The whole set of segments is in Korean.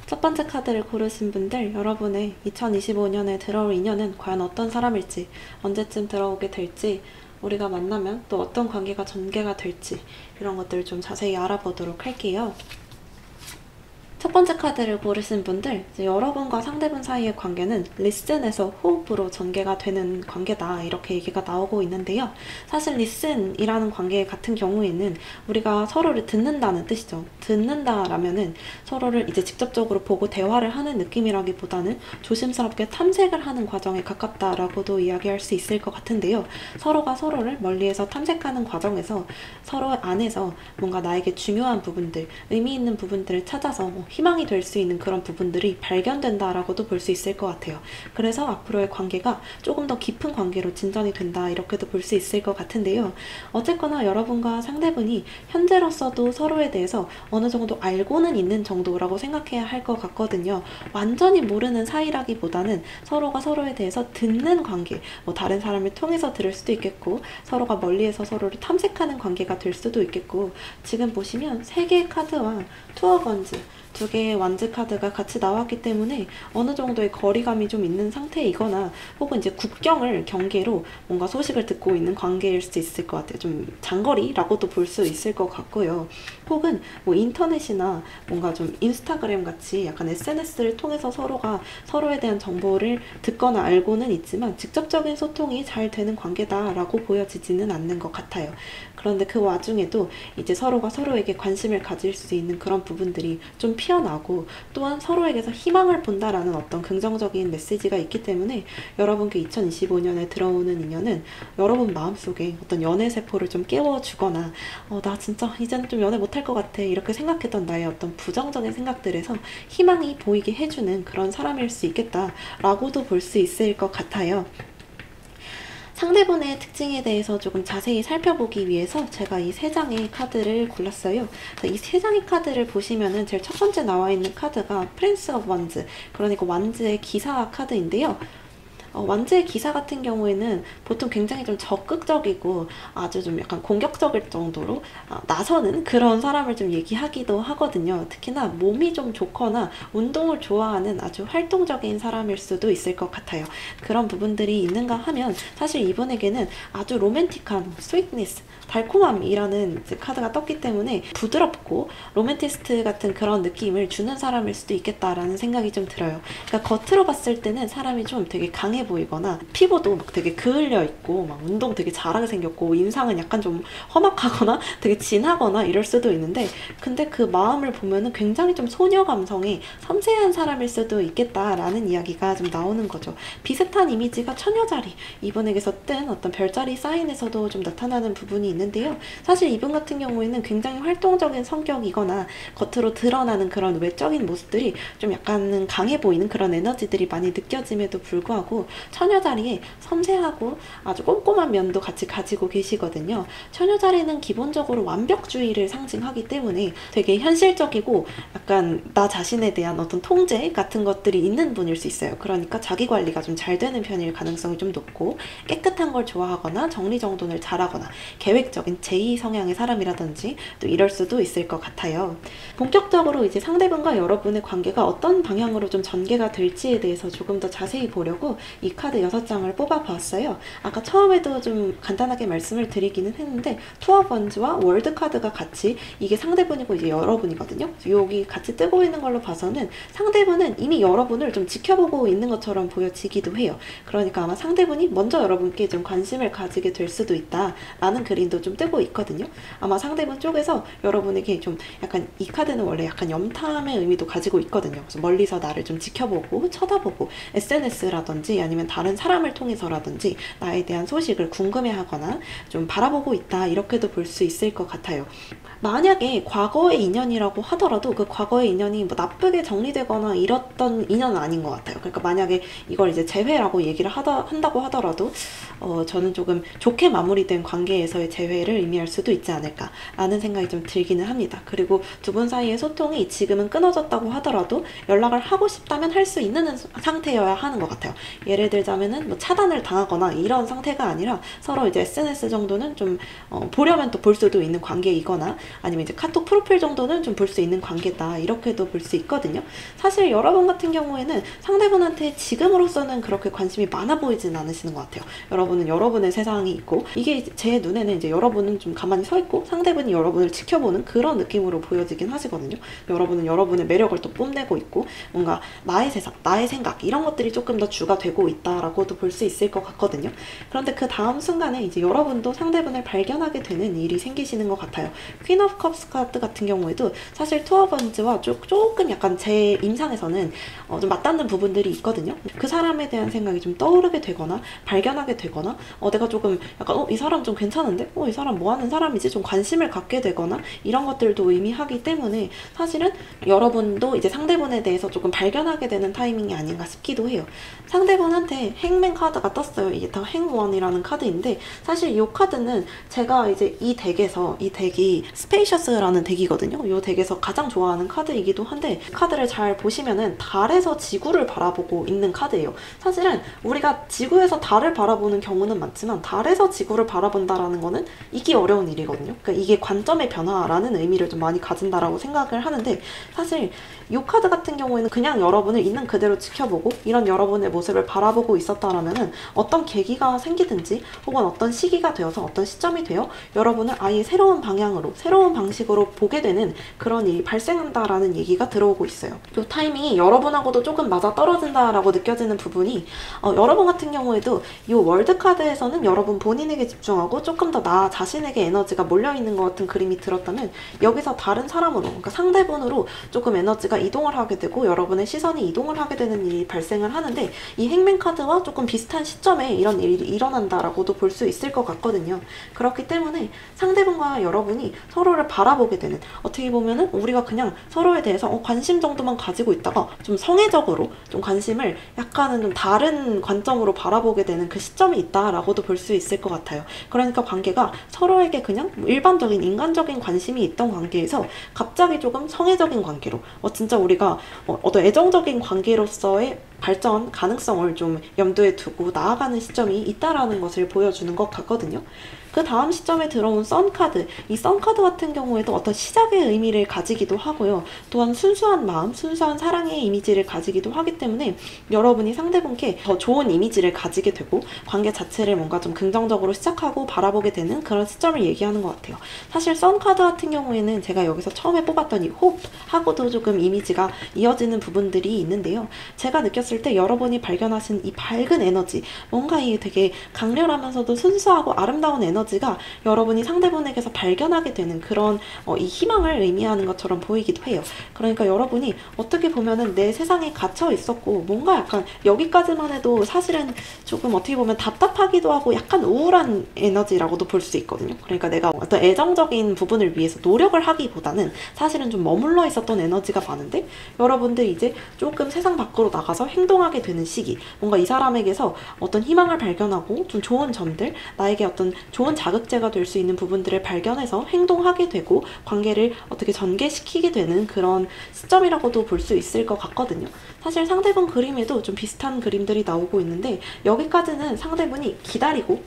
첫 번째 카드를 고르신 분들, 여러분의 2025년에 들어올 인연은 과연 어떤 사람일지, 언제쯤 들어오게 될지, 우리가 만나면 또 어떤 관계가 전개가 될지, 이런 것들을 좀 자세히 알아보도록 할게요. 첫 번째 카드를 고르신 분들, 여러분과 상대분 사이의 관계는 리슨에서 호흡으로 전개가 되는 관계다, 이렇게 얘기가 나오고 있는데요. 사실 리슨이라는 관계 같은 경우에는 우리가 서로를 듣는다는 뜻이죠. 듣는다라면은 서로를 이제 직접적으로 보고 대화를 하는 느낌이라기보다는 조심스럽게 탐색을 하는 과정에 가깝다라고도 이야기할 수 있을 것 같은데요. 서로가 서로를 멀리에서 탐색하는 과정에서 서로 안에서 뭔가 나에게 중요한 부분들, 의미 있는 부분들을 찾아서 희망이 될 수 있는 그런 부분들이 발견된다라고도 볼 수 있을 것 같아요. 그래서 앞으로의 관계가 조금 더 깊은 관계로 진전이 된다, 이렇게도 볼 수 있을 것 같은데요. 어쨌거나 여러분과 상대분이 현재로서도 서로에 대해서 어느 정도 알고는 있는 정도라고 생각해야 할 것 같거든요. 완전히 모르는 사이라기보다는 서로가 서로에 대해서 듣는 관계, 다른 사람을 통해서 들을 수도 있겠고, 서로가 멀리에서 서로를 탐색하는 관계가 될 수도 있겠고, 지금 보시면 3개의 카드와 투어 번즈, 2개의 완즈 카드가 같이 나왔기 때문에 어느 정도의 거리감이 좀 있는 상태이거나 혹은 이제 국경을 경계로 뭔가 소식을 듣고 있는 관계일 수 있을 것 같아요. 좀 장거리라고도 볼 수 있을 것 같고요. 혹은 뭐 인터넷이나 뭔가 좀 인스타그램 같이 약간 SNS를 통해서 서로가 서로에 대한 정보를 듣거나 알고는 있지만 직접적인 소통이 잘 되는 관계다라고 보여지지는 않는 것 같아요. 그런데 그 와중에도 이제 서로가 서로에게 관심을 가질 수 있는 그런 부분들이 좀 피어나고, 또한 서로에게서 희망을 본다라는 어떤 긍정적인 메시지가 있기 때문에 여러분께 2025년에 들어오는 인연은 여러분 마음속에 어떤 연애 세포를 좀 깨워주거나 나 진짜 이제는 좀 연애 못할 것 같아, 이렇게 생각했던 나의 어떤 부정적인 생각들에서 희망이 보이게 해주는 그런 사람일 수 있겠다라고도 볼 수 있을 것 같아요. 상대분의 특징에 대해서 조금 자세히 살펴보기 위해서 제가 이 3장의 카드를 골랐어요. 이 3장의 카드를 보시면은 제일 첫 번째 나와 있는 카드가 프린스 오브 완즈, 그러니까 완즈의 기사 카드인데요. 완즈의 기사 같은 경우에는 보통 굉장히 좀 적극적이고 아주 좀 약간 공격적일 정도로 나서는 그런 사람을 좀 얘기하기도 하거든요. 특히나 몸이 좀 좋거나 운동을 좋아하는 아주 활동적인 사람일 수도 있을 것 같아요. 그런 부분들이 있는가 하면 사실 이분에게는 아주 로맨틱한 스위트니스, 달콤함이라는 카드가 떴기 때문에 부드럽고 로맨티스트 같은 그런 느낌을 주는 사람일 수도 있겠다라는 생각이 좀 들어요. 그러니까 겉으로 봤을 때는 사람이 좀 되게 강해 보이거나 피부도 막 되게 그을려 있고 막 운동 되게 잘하게 생겼고 인상은 약간 좀 험악하거나 되게 진하거나 이럴 수도 있는데, 근데 그 마음을 보면은 굉장히 좀 소녀 감성의 섬세한 사람일 수도 있겠다라는 이야기가 좀 나오는 거죠. 비슷한 이미지가 처녀자리, 이분에게서 뜬 어떤 별자리 사인에서도 좀 나타나는 부분이 있는데요. 사실 이분 같은 경우에는 굉장히 활동적인 성격이거나 겉으로 드러나는 그런 외적인 모습들이 좀 약간은 강해 보이는 그런 에너지들이 많이 느껴짐에도 불구하고 처녀자리에 섬세하고 아주 꼼꼼한 면도 같이 가지고 계시거든요. 처녀자리는 기본적으로 완벽주의를 상징하기 때문에 되게 현실적이고 약간 나 자신에 대한 어떤 통제 같은 것들이 있는 분일 수 있어요. 그러니까 자기관리가 좀 잘 되는 편일 가능성이 좀 높고, 깨끗한 걸 좋아하거나 정리정돈을 잘하거나 계획적인 제2 성향의 사람이라든지 또 이럴 수도 있을 것 같아요. 본격적으로 이제 상대분과 여러분의 관계가 어떤 방향으로 좀 전개가 될지에 대해서 조금 더 자세히 보려고 이 카드 6장을 뽑아봤어요. 아까 처음에도 좀 간단하게 말씀을 드리기는 했는데 투어 번즈와 월드 카드가 같이, 이게 상대분이고 이제 여러분이거든요. 여기 같이 뜨고 있는 걸로 봐서는 상대분은 이미 여러분을 좀 지켜보고 있는 것처럼 보여지기도 해요. 그러니까 아마 상대분이 먼저 여러분께 좀 관심을 가지게 될 수도 있다라는 그림도 좀 뜨고 있거든요. 아마 상대분 쪽에서 여러분에게 좀 약간, 이 카드는 원래 약간 염탐의 의미도 가지고 있거든요. 그래서 멀리서 나를 좀 지켜보고 쳐다보고 SNS라든지 아니면 다른 사람을 통해서라든지 나에 대한 소식을 궁금해하거나 좀 바라보고 있다, 이렇게도 볼 수 있을 것 같아요. 만약에 과거의 인연이라고 하더라도 그 과거의 인연이 뭐 나쁘게 정리되거나 이랬던 인연은 아닌 것 같아요. 그러니까 만약에 이걸 이제 재회라고 얘기를 한다고 하더라도 저는 조금 좋게 마무리된 관계에서의 재회를 의미할 수도 있지 않을까라는 생각이 좀 들기는 합니다. 그리고 두 분 사이의 소통이 지금은 끊어졌다고 하더라도 연락을 하고 싶다면 할 수 있는 상태여야 하는 것 같아요. 예를 예를 들자면은 뭐 차단을 당하거나 이런 상태가 아니라 서로 이제 SNS 정도는 좀 보려면 또 볼 수도 있는 관계이거나 아니면 이제 카톡 프로필 정도는 좀 볼 수 있는 관계다, 이렇게도 볼 수 있거든요. 사실 여러분 같은 경우에는 상대분한테 지금으로서는 그렇게 관심이 많아 보이진 않으시는 것 같아요. 여러분은 여러분의 세상이 있고, 이게 제 눈에는 이제 여러분은 좀 가만히 서 있고 상대분이 여러분을 지켜보는 그런 느낌으로 보여지긴 하시거든요. 여러분은 여러분의 매력을 또 뽐내고 있고, 뭔가 나의 세상, 나의 생각, 이런 것들이 조금 더 주가 되고 있다라고도 볼 수 있을 것 같거든요. 그런데 그 다음 순간에 이제 여러분도 상대분을 발견하게 되는 일이 생기시는 것 같아요. 퀸 오브 컵스 카드 같은 경우에도 사실 투어 번즈와 조금 약간 제 임상에서는 좀 맞닿는 부분들이 있거든요. 그 사람에 대한 생각이 좀 떠오르게 되거나 발견하게 되거나, 내가 조금 약간 이 사람 좀 괜찮은데? 이 사람 뭐 하는 사람이지? 좀 관심을 갖게 되거나 이런 것들도 의미하기 때문에 사실은 여러분도 이제 상대분에 대해서 조금 발견하게 되는 타이밍이 아닌가 싶기도 해요. 상대분한테 행맨 카드가 떴어요. 이게 다 행원이라는 카드인데, 사실 이 카드는 제가 이제 이 덱이 스페이셔스라는 덱이거든요. 이 덱에서 가장 좋아하는 카드이기도 한데, 카드를 잘 보시면은 달에서 지구를 바라보고 있는 카드예요. 사실은 우리가 지구에서 달을 바라보는 경우는 많지만 달에서 지구를 바라본다라는 거는 있기 어려운 일이거든요. 그러니까 이게 관점의 변화라는 의미를 좀 많이 가진다라고 생각을 하는데, 사실 이 카드 같은 경우에는 그냥 여러분을 있는 그대로 지켜보고 이런 여러분의 모습을 바라보고 있었다라면은 어떤 계기가 생기든지 혹은 어떤 시기가 되어서 어떤 시점이 되어 여러분을 아예 새로운 방향으로, 새로운 방식으로 보게 되는 그런 일이 발생한다라는 얘기가 들어오고 있어요. 이 타이밍이 여러분하고도 조금 맞아 떨어진다라고 느껴지는 부분이, 여러분 같은 경우에도 이 월드 카드에서는 여러분 본인에게 집중하고 조금 더 나 자신에게 에너지가 몰려있는 것 같은 그림이 들었다면, 여기서 다른 사람으로, 그러니까 상대분으로 조금 에너지가 이동을 하게 되고 여러분의 시선이 이동을 하게 되는 일이 발생을 하는데, 이 행맨 카드와 조금 비슷한 시점에 이런 일이 일어난다라고도 볼 수 있을 것 같거든요. 그렇기 때문에 상대분과 여러분이 서로를 바라보게 되는, 어떻게 보면은 우리가 그냥 서로에 대해서 관심 정도만 가지고 있다가 좀 성애적으로 좀 관심을 약간은 좀 다른 관점으로 바라보게 되는 그 시점이 있다라고도 볼 수 있을 것 같아요. 그러니까 관계가 서로에게 그냥 일반적인 인간적인 관심이 있던 관계에서 갑자기 조금 성애적인 관계로, 진짜 우리가 어떤 애정적인 관계로서의 발전 가능성을 좀 염두에 두고 나아가는 시점이 있다라는 것을 보여주는 것 같거든요. 그 다음 시점에 들어온 선카드, 이 선카드 같은 경우에도 어떤 시작의 의미를 가지기도 하고요. 또한 순수한 마음, 순수한 사랑의 이미지를 가지기도 하기 때문에 여러분이 상대분께 더 좋은 이미지를 가지게 되고 관계 자체를 뭔가 좀 긍정적으로 시작하고 바라보게 되는 그런 시점을 얘기하는 것 같아요. 사실 선카드 같은 경우에는 제가 여기서 처음에 뽑았던 이 호프하고도 조금 이미지가 이어지는 부분들이 있는데요. 제가 느꼈을 때 여러분이 발견하신 이 밝은 에너지, 뭔가 이 되게 강렬하면서도 순수하고 아름다운 에너지가 여러분이 상대분에게서 발견하게 되는 그런 이 희망을 의미하는 것처럼 보이기도 해요. 그러니까 여러분이 어떻게 보면은 내 세상에 갇혀 있었고 뭔가 약간 여기까지만 해도 사실은 조금 어떻게 보면 답답하기도 하고 약간 우울한 에너지라고도 볼 수 있거든요. 그러니까 내가 어떤 애정적인 부분을 위해서 노력을 하기보다는 사실은 좀 머물러 있었던 에너지가 많은데, 여러분들이 이제 조금 세상 밖으로 나가서 행동하게 되는 시기, 뭔가 이 사람에게서 어떤 희망을 발견하고 좀 좋은 점들, 나에게 어떤 좋은 자극제가 될 수 있는 부분들을 발견해서 행동하게 되고 관계를 어떻게 전개시키게 되는 그런 시점이라고도 볼 수 있을 것 같거든요. 사실 상대분 그림에도 좀 비슷한 그림들이 나오고 있는데, 여기까지는 상대분이 기다리고,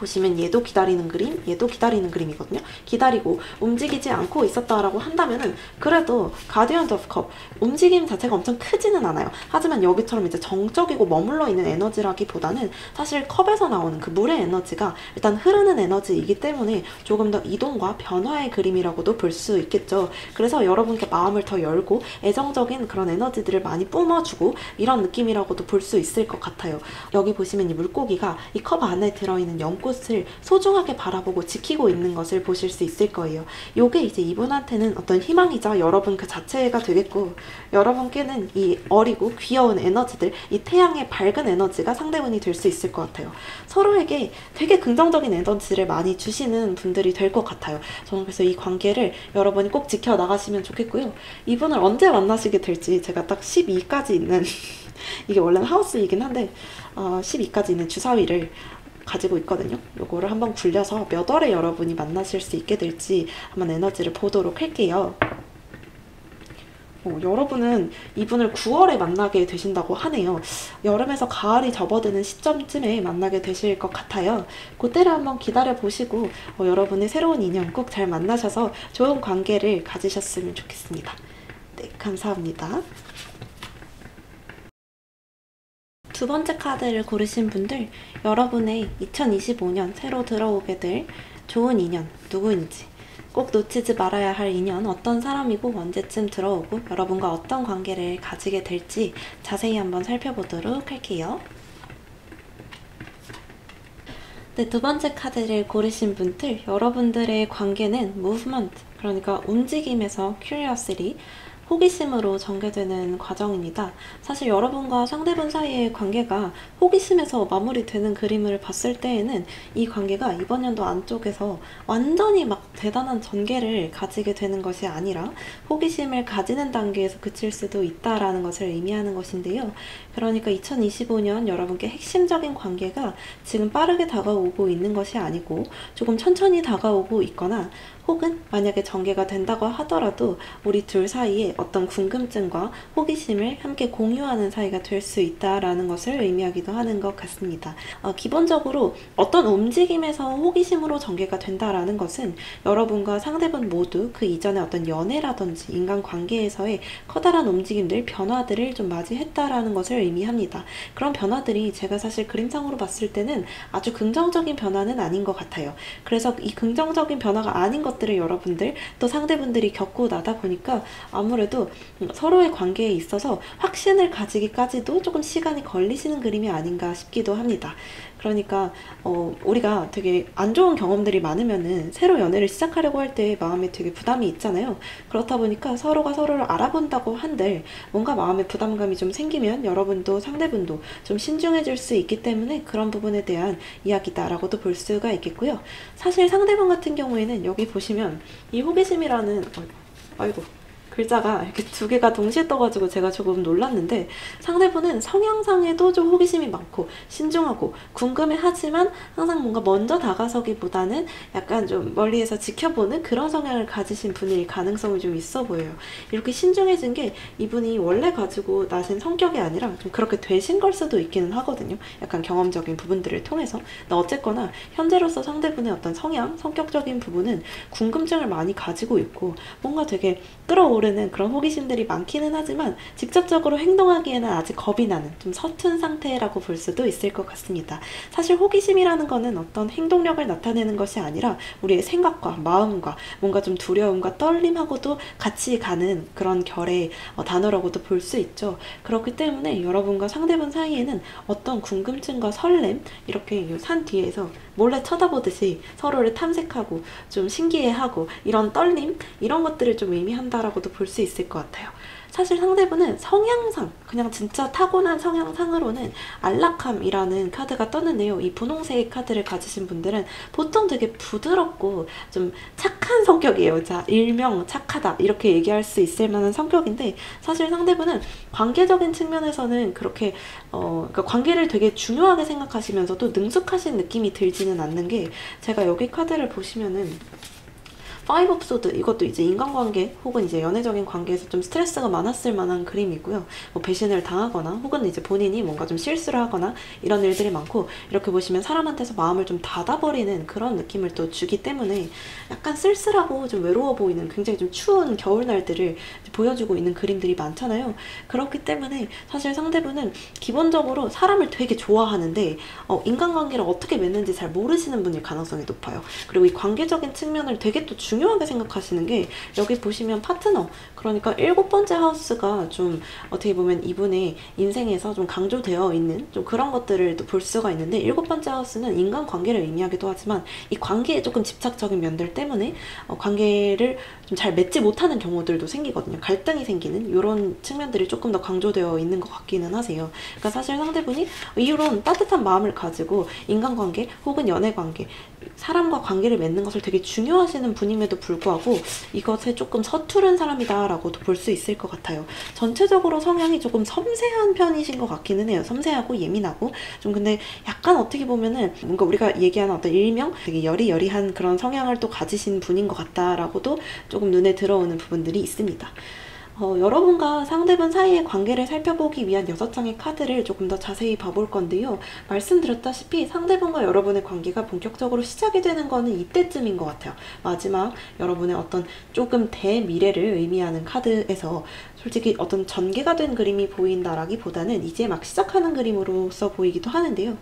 보시면 얘도 기다리는 그림, 얘도 기다리는 그림이거든요. 기다리고 움직이지 않고 있었다라고 한다면은 그래도 가디언즈 오브 컵, 움직임 자체가 엄청 크지는 않아요. 하지만 여기처럼 이제 정적이고 머물러 있는 에너지라기보다는 사실 컵에서 나오는 그 물의 에너지가 일단 흐르는 에너지이기 때문에 조금 더 이동과 변화의 그림이라고도 볼 수 있겠죠. 그래서 여러분께 마음을 더 열고 애정적인 그런 에너지들을 많이 뿜어주고 이런 느낌이라고도 볼 수 있을 것 같아요. 여기 보시면 이 물고기가 이 컵 안에 들어있는 연꽃 꽃을 소중하게 바라보고 지키고 있는 것을 보실 수 있을 거예요. 요게 이제 이분한테는 어떤 희망이자 여러분 그 자체가 되겠고, 여러분께는 이 어리고 귀여운 에너지들, 이 태양의 밝은 에너지가 상대분이 될 수 있을 것 같아요. 서로에게 되게 긍정적인 에너지를 많이 주시는 분들이 될 것 같아요. 저는 그래서 이 관계를 여러분이 꼭 지켜나가시면 좋겠고요. 이분을 언제 만나시게 될지 제가 딱 12까지 있는 이게 원래는 하우스이긴 한데 12까지 있는 주사위를 가지고 있거든요. 요거를 한번 굴려서 몇 월에 여러분이 만나실 수 있게 될지 한번 에너지를 보도록 할게요. 여러분은 이분을 9월에 만나게 되신다고 하네요. 여름에서 가을이 접어드는 시점쯤에 만나게 되실 것 같아요. 그때를 한번 기다려 보시고 여러분의 새로운 인연 꼭 잘 만나셔서 좋은 관계를 가지셨으면 좋겠습니다. 네, 감사합니다. 두 번째 카드를 고르신 분들, 여러분의 2025년 새로 들어오게 될 좋은 인연 누구인지, 꼭 놓치지 말아야 할 인연 어떤 사람이고 언제쯤 들어오고 여러분과 어떤 관계를 가지게 될지 자세히 한번 살펴보도록 할게요. 네, 두 번째 카드를 고르신 분들, 여러분들의 관계는 movement, 그러니까 움직임에서 curiosity, 호기심으로 전개되는 과정입니다. 사실 여러분과 상대분 사이의 관계가 호기심에서 마무리되는 그림을 봤을 때에는 이 관계가 이번 연도 안쪽에서 완전히 막 대단한 전개를 가지게 되는 것이 아니라 호기심을 가지는 단계에서 그칠 수도 있다라는 것을 의미하는 것인데요. 그러니까 2025년 여러분께 핵심적인 관계가 지금 빠르게 다가오고 있는 것이 아니고 조금 천천히 다가오고 있거나, 혹은 만약에 전개가 된다고 하더라도 우리 둘 사이에 어떤 궁금증과 호기심을 함께 공유하는 사이가 될 수 있다라는 것을 의미하기도 하는 것 같습니다. 기본적으로 어떤 움직임에서 호기심으로 전개가 된다라는 것은 여러분과 상대분 모두 그 이전에 어떤 연애라든지 인간관계에서의 커다란 움직임들, 변화들을 좀 맞이했다라는 것을 의미합니다. 그런 변화들이 제가 사실 그림상으로 봤을 때는 아주 긍정적인 변화는 아닌 것 같아요. 그래서 이 긍정적인 변화가 아닌 것들을 여러분들 또 상대분들이 겪고 나다 보니까 아무래도 서로의 관계에 있어서 확신을 가지기까지도 조금 시간이 걸리시는 그림이 아닌가 싶기도 합니다. 그러니까 우리가 되게 안 좋은 경험들이 많으면은 새로 연애를 시작하려고 할 때 마음에 되게 부담이 있잖아요. 그렇다 보니까 서로가 서로를 알아본다고 한들 뭔가 마음에 부담감이 좀 생기면 여러분도 상대분도 좀 신중해질 수 있기 때문에 그런 부분에 대한 이야기다라고도 볼 수가 있겠고요. 사실 상대분 같은 경우에는 여기 보시면 이 호기심이라는 아이고 글자가 이렇게 두 개가 동시에 떠가지고 제가 조금 놀랐는데, 상대분은 성향상에도 좀 호기심이 많고 신중하고 궁금해하지만 항상 뭔가 먼저 다가서기보다는 약간 좀 멀리에서 지켜보는 그런 성향을 가지신 분일 가능성이 좀 있어 보여요. 이렇게 신중해진 게 이분이 원래 가지고 나신 성격이 아니라 좀 그렇게 되신 걸 수도 있기는 하거든요. 약간 경험적인 부분들을 통해서. 근데 어쨌거나 현재로서 상대분의 어떤 성향, 성격적인 부분은 궁금증을 많이 가지고 있고 뭔가 되게 끌어오르는 그런 호기심들이 많기는 하지만 직접적으로 행동하기에는 아직 겁이 나는 좀 서툰 상태라고 볼 수도 있을 것 같습니다. 사실 호기심이라는 거는 어떤 행동력을 나타내는 것이 아니라 우리의 생각과 마음과 뭔가 좀 두려움과 떨림하고도 같이 가는 그런 결의 단어라고도 볼 수 있죠. 그렇기 때문에 여러분과 상대분 사이에는 어떤 궁금증과 설렘, 이렇게 산 뒤에서 몰래 쳐다보듯이 서로를 탐색하고 좀 신기해하고 이런 떨림, 이런 것들을 좀 의미한다라고도 볼 수 있을 것 같아요. 사실 상대분은 성향상, 그냥 진짜 타고난 성향상으로는 안락함이라는 카드가 떴는데요. 이 분홍색 카드를 가지신 분들은 보통 되게 부드럽고 좀 착한 성격이에요. 자, 일명 착하다 이렇게 얘기할 수 있을 만한 성격인데, 사실 상대분은 관계적인 측면에서는 그렇게 그러니까 관계를 되게 중요하게 생각하시면서도 능숙하신 느낌이 들지는 않는 게, 제가 여기 카드를 보시면은 파이브 오브 소드, 이것도 이제 인간관계 혹은 이제 연애적인 관계에서 좀 스트레스가 많았을 만한 그림이고요. 뭐 배신을 당하거나 혹은 이제 본인이 뭔가 좀 실수를 하거나 이런 일들이 많고, 이렇게 보시면 사람한테서 마음을 좀 닫아버리는 그런 느낌을 또 주기 때문에 약간 쓸쓸하고 좀 외로워 보이는, 굉장히 좀 추운 겨울날들을 보여주고 있는 그림들이 많잖아요. 그렇기 때문에 사실 상대분은 기본적으로 사람을 되게 좋아하는데 인간관계를 어떻게 맺는지 잘 모르시는 분일 가능성이 높아요. 그리고 이 관계적인 측면을 되게 또 중요하게 생각하시는 게, 여기 보시면 파트너, 그러니까 7번째 하우스가 좀 어떻게 보면 이분의 인생에서 좀 강조되어 있는 좀 그런 것들을 또 볼 수가 있는데, 7번째 하우스는 인간관계를 의미하기도 하지만 이 관계에 조금 집착적인 면들 때문에 관계를 좀 잘 맺지 못하는 경우들도 생기거든요. 갈등이 생기는 이런 측면들이 조금 더 강조되어 있는 것 같기는 하세요. 그러니까 사실 상대분이 이런 따뜻한 마음을 가지고 인간관계 혹은 연애관계, 사람과 관계를 맺는 것을 되게 중요하시는 분임에도 불구하고 이것에 조금 서투른 사람이다라고도 볼 수 있을 것 같아요. 전체적으로 성향이 조금 섬세한 편이신 것 같기는 해요. 섬세하고 예민하고 좀, 근데 약간 어떻게 보면은 뭔가 우리가 얘기하는 어떤 일명 되게 여리여리한 그런 성향을 또 가지신 분인 것 같다라고도 조금 눈에 들어오는 부분들이 있습니다. 여러분과 상대방 사이의 관계를 살펴보기 위한 6장의 카드를 조금 더 자세히 봐볼 건데요. 말씀드렸다시피 상대방과 여러분의 관계가 본격적으로 시작이 되는 거는 이때쯤인 것 같아요. 마지막 여러분의 어떤 조금 대미래를 의미하는 카드에서 솔직히 어떤 전개가 된 그림이 보인다라기보다는 이제 막 시작하는 그림으로서 보이기도 하는데요.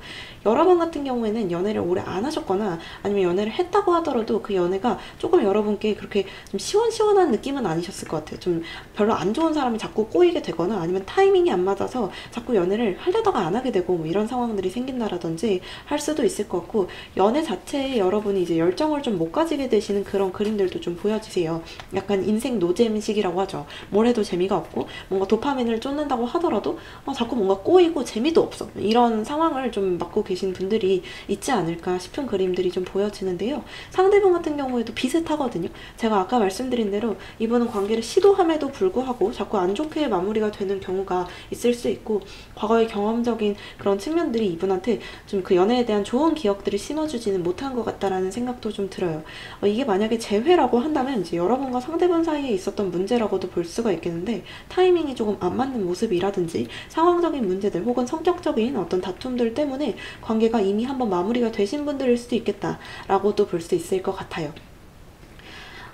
여러분 같은 경우에는 연애를 오래 안 하셨거나 아니면 연애를 했다고 하더라도 그 연애가 조금 여러분께 그렇게 좀 시원시원한 느낌은 아니셨을 것 같아요. 좀 별로 안 좋은 사람이 자꾸 꼬이게 되거나 아니면 타이밍이 안 맞아서 자꾸 연애를 하려다가 안 하게 되고 뭐 이런 상황들이 생긴다라든지 할 수도 있을 것 같고, 연애 자체에 여러분이 이제 열정을 좀 못 가지게 되시는 그런 그림들도 좀 보여주세요. 약간 인생 노잼식이라고 하죠. 뭘 해도 재미가 없고 뭔가 도파민을 쫓는다고 하더라도 자꾸 뭔가 꼬이고 재미도 없어, 이런 상황을 좀 맡고 계신 분들이 있지 않을까 싶은 그림들이 좀 보여지는데요. 상대방 같은 경우에도 비슷하거든요. 제가 아까 말씀드린 대로 이분은 관계를 시도함에도 불구하고 자꾸 안 좋게 마무리가 되는 경우가 있을 수 있고, 과거의 경험적인 그런 측면들이 이분한테 좀 그 연애에 대한 좋은 기억들을 심어주지는 못한 것 같다라는 생각도 좀 들어요. 이게 만약에 재회라고 한다면 이제 여러분과 상대방 사이에 있었던 문제라고도 볼 수가 있겠는데, 타이밍이 조금 안 맞는 모습이라든지 상황적인 문제들 혹은 성격적인 어떤 다툼들 때문에 관계가 이미 한번 마무리가 되신 분들일 수도 있겠다라고도 볼 수 있을 것 같아요.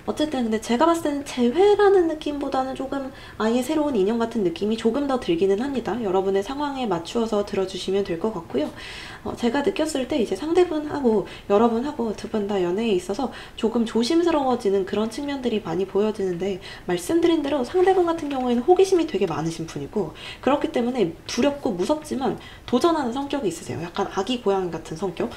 어쨌든 근데 제가 봤을 때는 재회라는 느낌보다는 조금 아예 새로운 인연 같은 느낌이 조금 더 들기는 합니다. 여러분의 상황에 맞추어서 들어주시면 될 것 같고요. 제가 느꼈을 때 이제 상대분하고 여러분하고 두 분 다 연애에 있어서 조금 조심스러워지는 그런 측면들이 많이 보여지는데, 말씀드린 대로 상대분 같은 경우에는 호기심이 되게 많으신 분이고, 그렇기 때문에 두렵고 무섭지만 도전하는 성격이 있으세요. 약간 아기 고양이 같은 성격.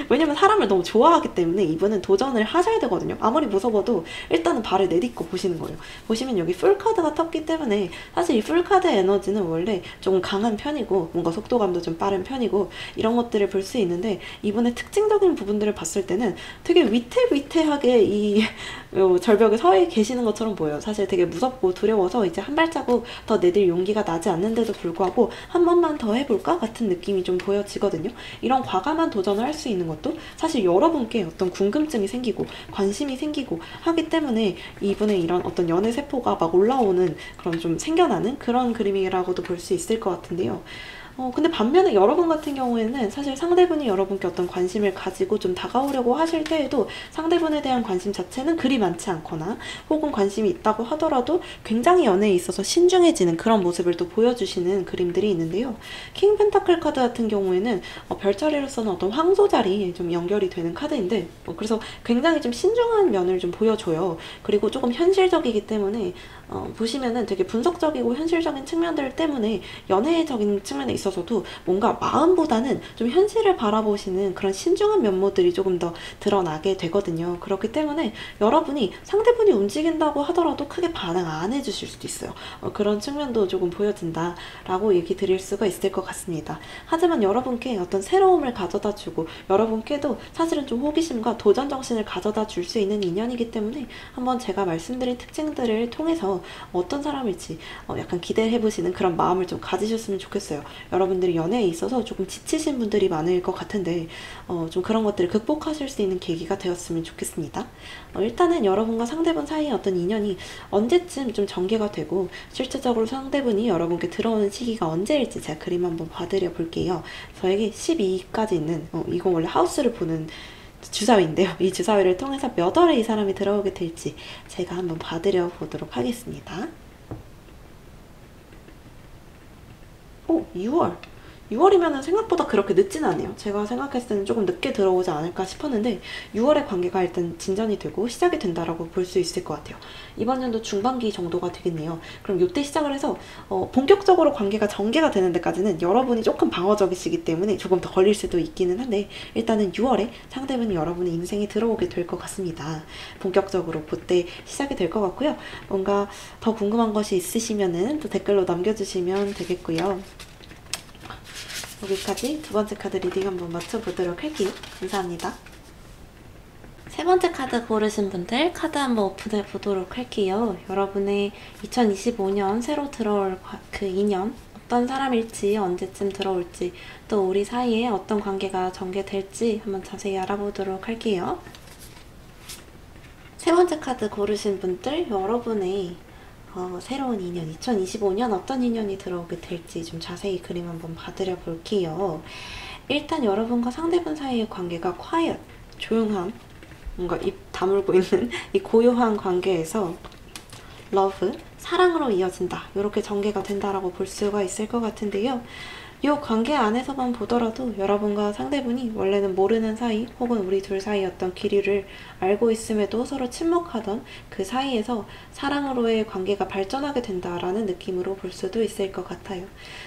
왜냐면 사람을 너무 좋아하기 때문에 이분은 도전을 하셔야 되거든요. 아무리 무서워도 일단은 발을 내딛고 보시는 거예요. 보시면 여기 풀카드가 떴기 때문에 사실 이 풀카드 에너지는 원래 조금 강한 편이고 뭔가 속도감도 좀 빠른 편이고 이런 것들을 볼 수 있는데, 이분의 특징적인 부분들을 봤을 때는 되게 위태위태하게 이 절벽에 서 계시는 것처럼 보여요. 사실 되게 무섭고 두려워서 이제 한 발자국 더 내딜 용기가 나지 않는데도 불구하고 한 번만 더 해볼까 같은 느낌이 좀 보여지거든요. 이런 과감한 도전을 할 수 있는 것도 사실 여러분께 어떤 궁금증이 생기고 관심이 생기고 하기 때문에 이분의 이런 어떤 연애 세포가 막 올라오는 그런 좀 생겨나는 그런 그림이라고도 볼 수 있을 것 같은데요. 근데 반면에 여러분 같은 경우에는 사실 상대분이 여러분께 어떤 관심을 가지고 좀 다가오려고 하실 때에도 상대분에 대한 관심 자체는 그리 많지 않거나, 혹은 관심이 있다고 하더라도 굉장히 연애에 있어서 신중해지는 그런 모습을 또 보여주시는 그림들이 있는데요. 킹 펜타클 카드 같은 경우에는 별자리로서는 어떤 황소 자리에 좀 연결이 되는 카드인데, 그래서 굉장히 좀 신중한 면을 좀 보여줘요. 그리고 조금 현실적이기 때문에 보시면은 되게 분석적이고 현실적인 측면들 때문에 연애적인 측면에 있어서도 뭔가 마음보다는 좀 현실을 바라보시는 그런 신중한 면모들이 조금 더 드러나게 되거든요. 그렇기 때문에 여러분이 상대분이 움직인다고 하더라도 크게 반응 안 해주실 수도 있어요. 그런 측면도 조금 보여진다라고 얘기 드릴 수가 있을 것 같습니다. 하지만 여러분께 어떤 새로움을 가져다 주고 여러분께도 사실은 좀 호기심과 도전 정신을 가져다 줄 수 있는 인연이기 때문에 한번 제가 말씀드린 특징들을 통해서 어떤 사람일지 약간 기대해보시는 그런 마음을 좀 가지셨으면 좋겠어요. 여러분들이 연애에 있어서 조금 지치신 분들이 많을 것 같은데 좀 그런 것들을 극복하실 수 있는 계기가 되었으면 좋겠습니다. 일단은 여러분과 상대분 사이의 어떤 인연이 언제쯤 좀 전개가 되고 실질적으로 상대분이 여러분께 들어오는 시기가 언제일지 제가 그림 한번 봐드려 볼게요. 저에게 12까지 있는 이거 원래 하우스를 보는 주사위인데요. 이 주사위를 통해서 몇 월에 이 사람이 들어오게 될지 제가 한번 봐드려 보도록 하겠습니다. 6월. 6월이면 생각보다 그렇게 늦진 않네요. 제가 생각했을 때는 조금 늦게 들어오지 않을까 싶었는데 6월에 관계가 일단 진전이 되고 시작이 된다라고 볼 수 있을 것 같아요. 이번 연도 중반기 정도가 되겠네요. 그럼 이때 시작을 해서 본격적으로 관계가 전개가 되는 데까지는 여러분이 조금 방어적이시기 때문에 조금 더 걸릴 수도 있기는 한데, 일단은 6월에 상대분이 여러분의 인생에 들어오게 될 것 같습니다. 본격적으로 그때 시작이 될 것 같고요. 뭔가 더 궁금한 것이 있으시면은 또 댓글로 남겨주시면 되겠고요. 여기까지 두 번째 카드 리딩 한번 맞춰보도록 할게요. 감사합니다. 세 번째 카드 고르신 분들 카드 한번 오픈해 보도록 할게요. 여러분의 2025년 새로 들어올 그 인연, 어떤 사람일지, 언제쯤 들어올지, 또 우리 사이에 어떤 관계가 전개될지 한번 자세히 알아보도록 할게요. 세 번째 카드 고르신 분들, 여러분의 새로운 인연, 2025년 어떤 인연이 들어오게 될지 좀 자세히 그림 한번 봐드려 볼게요. 일단 여러분과 상대분 사이의 관계가 quiet, 조용함, 뭔가 입 다물고 있는 이 고요한 관계에서 love, 사랑으로 이어진다. 이렇게 전개가 된다라고 볼 수가 있을 것 같은데요. 이 관계 안에서만 보더라도 여러분과 상대분이 원래는 모르는 사이 혹은 우리 둘 사이 어떤 기류를 알고 있음에도 서로 침묵하던 그 사이에서 사랑으로의 관계가 발전하게 된다라는 느낌으로 볼 수도 있을 것 같아요.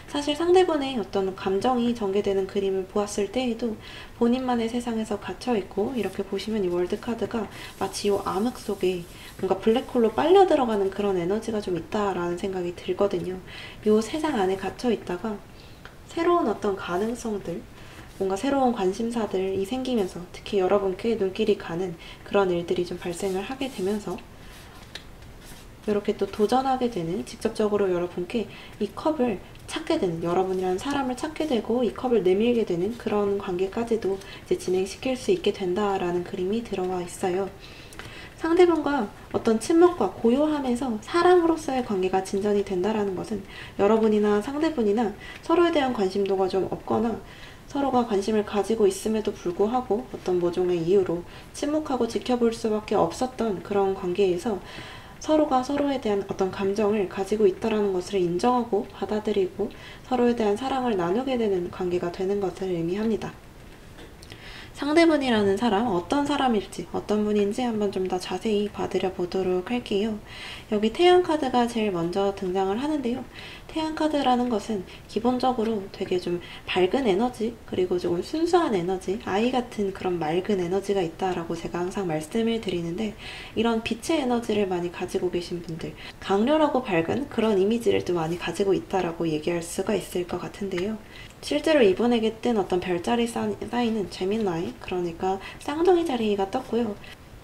사실 상대분의 어떤 감정이 전개되는 그림을 보았을 때에도 본인만의 세상에서 갇혀있고 이렇게 보시면 이 월드카드가 마치 이 암흑 속에 뭔가 블랙홀로 빨려 들어가는 그런 에너지가 좀 있다라는 생각이 들거든요. 이 세상 안에 갇혀있다가 새로운 어떤 가능성들, 뭔가 새로운 관심사들이 생기면서 특히 여러분께 눈길이 가는 그런 일들이 좀 발생을 하게 되면서 이렇게 또 도전하게 되는, 직접적으로 여러분께 이 컵을 찾게 되는, 여러분이라는 사람을 찾게 되고 이 컵을 내밀게 되는 그런 관계까지도 이제 진행시킬 수 있게 된다라는 그림이 들어와 있어요. 상대방과 어떤 침묵과 고요함에서 사랑으로서의 관계가 진전이 된다라는 것은 여러분이나 상대분이나 서로에 대한 관심도가 좀 없거나 서로가 관심을 가지고 있음에도 불구하고 어떤 모종의 이유로 침묵하고 지켜볼 수밖에 없었던 그런 관계에서 서로가 서로에 대한 어떤 감정을 가지고 있다는 것을 인정하고 받아들이고 서로에 대한 사랑을 나누게 되는 관계가 되는 것을 의미합니다. 상대분이라는 사람, 어떤 사람일지, 어떤 분인지 한번 좀 더 자세히 봐드려 보도록 할게요. 여기 태양 카드가 제일 먼저 등장을 하는데요. 태양 카드라는 것은 기본적으로 되게 좀 밝은 에너지, 그리고 조금 순수한 에너지, 아이 같은 그런 맑은 에너지가 있다라고 제가 항상 말씀을 드리는데, 이런 빛의 에너지를 많이 가지고 계신 분들, 강렬하고 밝은 그런 이미지를 또 많이 가지고 있다라고 얘기할 수가 있을 것 같은데요. 실제로 이분에게 뜬 어떤 별자리 사인은 제미나이, 그러니까 쌍둥이 자리가 떴고요.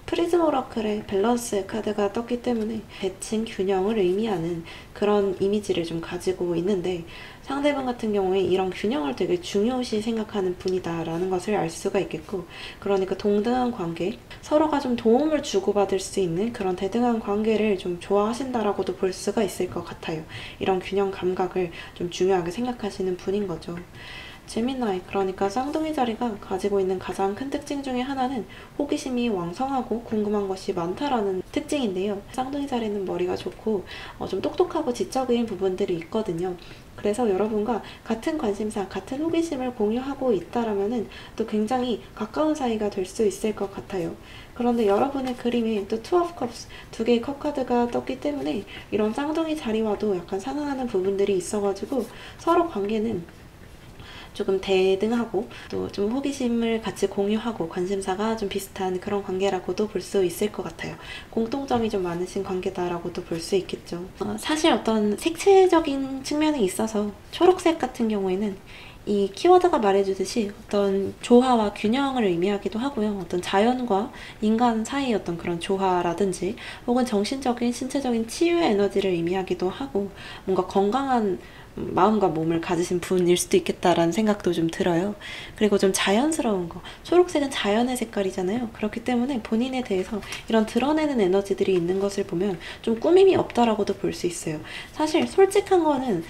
프리즘 오라클의 밸런스 카드가 떴기 때문에 대칭 균형을 의미하는 그런 이미지를 좀 가지고 있는데, 상대방 같은 경우에 이런 균형을 되게 중요시 생각하는 분이다라는 것을 알 수가 있겠고, 그러니까 동등한 관계, 서로가 좀 도움을 주고받을 수 있는 그런 대등한 관계를 좀 좋아하신다라고도 볼 수가 있을 것 같아요. 이런 균형 감각을 좀 중요하게 생각하시는 분인 거죠. 제미나이, 그러니까 쌍둥이 자리가 가지고 있는 가장 큰 특징 중에 하나는 호기심이 왕성하고 궁금한 것이 많다라는 특징인데요. 쌍둥이 자리는 머리가 좋고 좀 똑똑하고 지적인 부분들이 있거든요. 그래서 여러분과 같은 관심사, 같은 호기심을 공유하고 있다라면은 또 굉장히 가까운 사이가 될 수 있을 것 같아요. 그런데 여러분의 그림에 또 투 오브 컵스, 두 개의 컵 카드가 떴기 때문에 이런 쌍둥이 자리와도 약간 상응하는 부분들이 있어가지고 서로 관계는 조금 대등하고 또 좀 호기심을 같이 공유하고 관심사가 좀 비슷한 그런 관계라고도 볼 수 있을 것 같아요. 공통점이 좀 많으신 관계다라고도 볼 수 있겠죠. 사실 어떤 색채적인 측면에 있어서 초록색 같은 경우에는 이 키워드가 말해주듯이 어떤 조화와 균형을 의미하기도 하고요. 어떤 자연과 인간 사이의 어떤 그런 조화라든지 혹은 정신적인, 신체적인 치유의 에너지를 의미하기도 하고 뭔가 건강한 마음과 몸을 가지신 분일 수도 있겠다라는 생각도 좀 들어요. 그리고 좀 자연스러운 거. 초록색은 자연의 색깔이잖아요. 그렇기 때문에 본인에 대해서 이런 드러내는 에너지들이 있는 것을 보면 좀 꾸밈이 없다라고도 볼 수 있어요. 사실 솔직한 거는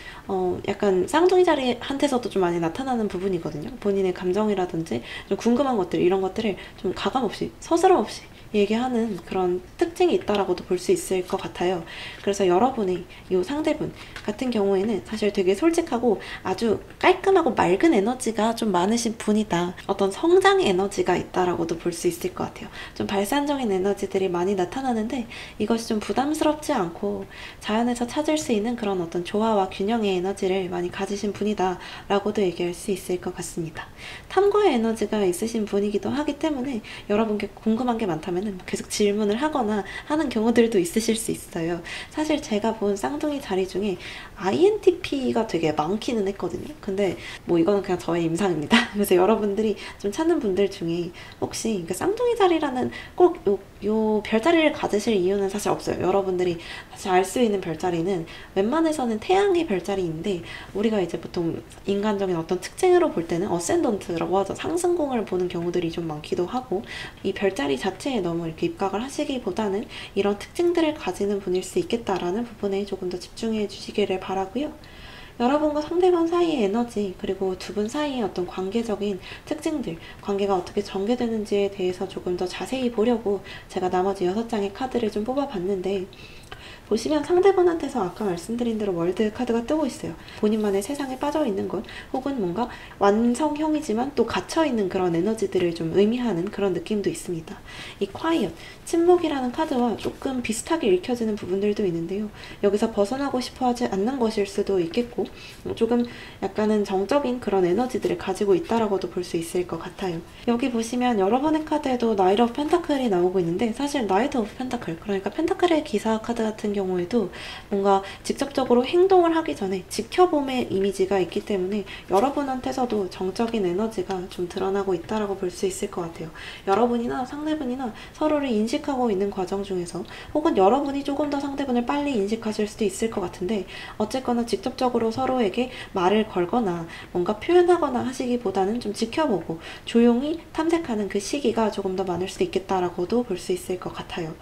약간 쌍둥이 자리한테서도 좀 많이 나타나는 부분이거든요. 본인의 감정이라든지 좀 궁금한 것들, 이런 것들을 좀 가감 없이, 서스럼 없이 얘기하는 그런 특징이 있다라고도 볼 수 있을 것 같아요. 그래서 여러분의 이 상대분 같은 경우에는 사실 되게 솔직하고 아주 깔끔하고 맑은 에너지가 좀 많으신 분이다. 어떤 성장의 에너지가 있다라고도 볼 수 있을 것 같아요. 좀 발산적인 에너지들이 많이 나타나는데 이것이 좀 부담스럽지 않고 자연에서 찾을 수 있는 그런 어떤 조화와 균형의 에너지를 많이 가지신 분이다 라고도 얘기할 수 있을 것 같습니다. 탐구의 에너지가 있으신 분이기도 하기 때문에 여러분께 궁금한 게 많다면 계속 질문을 하거나 하는 경우들도 있으실 수 있어요. 사실 제가 본 쌍둥이 자리 중에 INTP가 되게 많기는 했거든요. 근데 뭐 이거는 그냥 저의 임상입니다. 그래서 여러분들이 좀 찾는 분들 중에 혹시 그 쌍둥이 자리라는 꼭 요 별자리를 가지실 이유는 사실 없어요. 여러분들이 사실 알 수 있는 별자리는 웬만해서는 태양의 별자리인데, 우리가 이제 보통 인간적인 어떤 특징으로 볼 때는 어센던트라고 하죠. 상승공을 보는 경우들이 좀 많기도 하고, 이 별자리 자체에 너무 이렇게 입각을 하시기보다는 이런 특징들을 가지는 분일 수 있겠다라는 부분에 조금 더 집중해 주시기를 바라고요. 여러분과 상대방 사이의 에너지, 그리고 두 분 사이의 어떤 관계적인 특징들, 관계가 어떻게 전개되는지에 대해서 조금 더 자세히 보려고 제가 나머지 6장의 카드를 좀 뽑아봤는데, 보시면 상대방한테서 아까 말씀드린 대로 월드 카드가 뜨고 있어요. 본인만의 세상에 빠져있는 것, 혹은 뭔가 완성형이지만 또 갇혀있는 그런 에너지들을 좀 의미하는 그런 느낌도 있습니다. 이 quiet, 침묵이라는 카드와 조금 비슷하게 읽혀지는 부분들도 있는데요. 여기서 벗어나고 싶어 하지 않는 것일 수도 있겠고, 조금 약간은 정적인 그런 에너지들을 가지고 있다라고도 볼 수 있을 것 같아요. 여기 보시면 여러분의 카드에도 나이트 오브 펜타클이 나오고 있는데, 사실 나이트 오브 펜타클, 그러니까 펜타클의 기사 카드 같은 경우에도 뭔가 직접적으로 행동을 하기 전에 지켜봄의 이미지가 있기 때문에 여러분한테서도 정적인 에너지가 좀 드러나고 있다라고 볼 수 있을 것 같아요. 여러분이나 상대분이나 서로를 인식하고 있는 과정 중에서, 혹은 여러분이 조금 더 상대분을 빨리 인식하실 수도 있을 것 같은데, 어쨌거나 직접적으로 서로에게 말을 걸거나 뭔가 표현하거나 하시기보다는 좀 지켜보고 조용히 탐색하는 그 시기가 조금 더 많을 수도 있겠다라고도 볼 수 있을 것 같아요.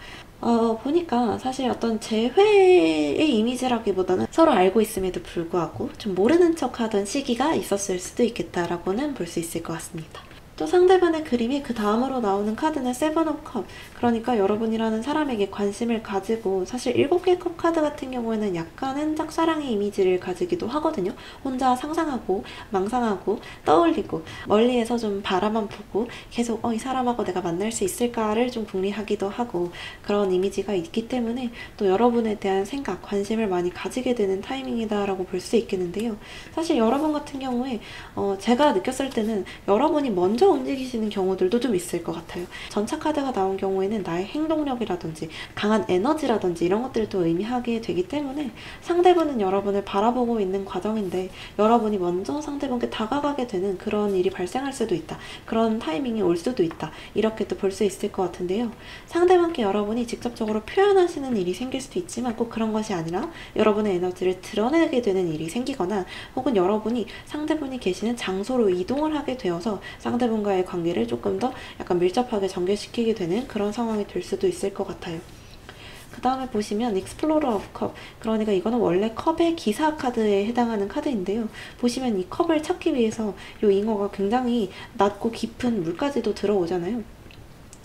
보니까 사실 어떤 재회의 이미지라기보다는 서로 알고 있음에도 불구하고 좀 모르는 척 하던 시기가 있었을 수도 있겠다라고는 볼 수 있을 것 같습니다. 또 상대방의 그림이 그 다음으로 나오는 카드는 세븐 오브 컵, 그러니까 여러분이라는 사람에게 관심을 가지고, 사실 7개의 컵 카드 같은 경우에는 약간은 짝사랑의 이미지를 가지기도 하거든요. 혼자 상상하고 망상하고 떠올리고 멀리에서 좀 바라만 보고 계속 이 사람하고 내가 만날 수 있을까를 좀 궁리하기도 하고, 그런 이미지가 있기 때문에 또 여러분에 대한 생각, 관심을 많이 가지게 되는 타이밍이다라고 볼 수 있겠는데요. 사실 여러분 같은 경우에 제가 느꼈을 때는 여러분이 먼저 움직이시는 경우들도 좀 있을 것 같아요. 전차 카드가 나온 경우에는 나의 행동력이라든지 강한 에너지라든지 이런 것들도 의미하게 되기 때문에, 상대분은 여러분을 바라보고 있는 과정인데 여러분이 먼저 상대분께 다가가게 되는 그런 일이 발생할 수도 있다. 그런 타이밍이 올 수도 있다. 이렇게도 볼 수 있을 것 같은데요. 상대방께 여러분이 직접적으로 표현하시는 일이 생길 수도 있지만 꼭 그런 것이 아니라 여러분의 에너지를 드러내게 되는 일이 생기거나, 혹은 여러분이 상대분이 계시는 장소로 이동을 하게 되어서 상대분과의 관계를 조금 더 약간 밀접하게 전개시키게 되는 그런 상황이 될 수도 있을 것 같아요. 그 다음에 보시면 익스플로러 오브 컵, 그러니까 이거는 원래 컵의 기사 카드에 해당하는 카드인데요. 보시면 이 컵을 찾기 위해서 이 잉어가 굉장히 낮고 깊은 물까지도 들어오잖아요.